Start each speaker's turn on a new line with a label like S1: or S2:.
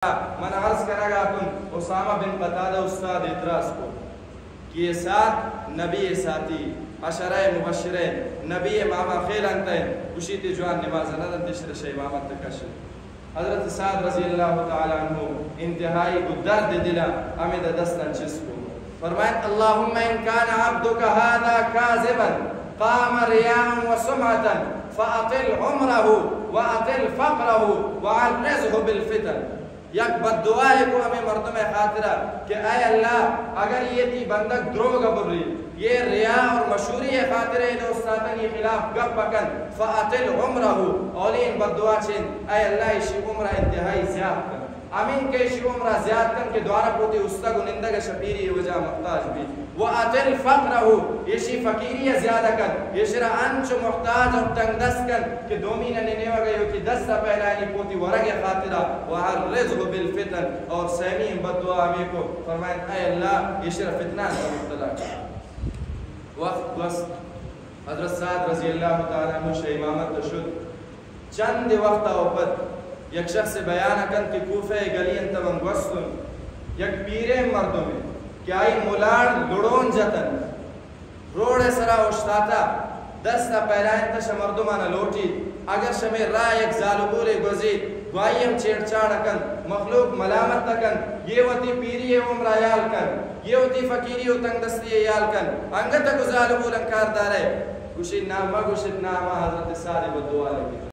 S1: من عرض کرا گا تم اسامہ بن قتادہ استاد ادراس کو کہ یہ ساتھ نبی ساتھی عشرہ مبشرے نبی ماما خیل انتین کشیتی جوان نماز ندن تشتر شہ امامت تکشر حضرت سعد رضی اللہ تعالی عنہ انتہائی کو درد دلا امید دستن چس کو فرمائیں اللہم ان کان عبدک هذا کاذبا قام ریاء وسمعتا فاطل عمره واطل فقره وعرضه بالفتن یک بد دعائے کو ہمیں مردم خاطرہ کہ اے اللہ اگر یہ تی بندک دروگ بری یہ ریا اور مشہوری خاطرہ ان استادن یہ خلاف گپ پکن فاطل عمرہ اولین بد دعا چین اے اللہ اسی عمرہ انتہائی زیاد کن امین کے اسی عمرہ زیاد کن کہ دوارا پوتی استاگ و نندگ شبیری وجہ محتاج بھی وَأَتِلْ فَقْرَهُ یشی فقیری زیادہ کن یشرا انچ محتاج اور تنگ دست کن کہ دومین ننیوہ گئے ہو کہ دستہ پہلائنی پوتی ورگ خاطرہ وَعَرِّزْهُ بِالْفِتَن اور سیمین بد دعا ہمیں کو فرمائیں اے اللہ یشرا فتنان کا مبتلا وقت وست حضرت سعد رضی اللہ تعالیٰ عنہ شہ امامت تشد چند وقت اوپت یک شخص بیان کن کہ کوفہ گلی انتوان گوستن یک پیرے مردوں میں کہ آئی مولار لڑون جتن روڑ سرا اشتاتا دستا پہلائن تش مردمانا لوٹی اگر شمی راہ ایک زالبور گزید گوائیم چیڑ چاڑ کن مخلوق ملامت تکن یہ وطی پیری عمر یال کن یہ وطی فقیری و تنگ دستی یال کن انگتا کو زالبور انکار دارے گوشی نامہ گوشت نامہ حضرت سعد و دعا لگی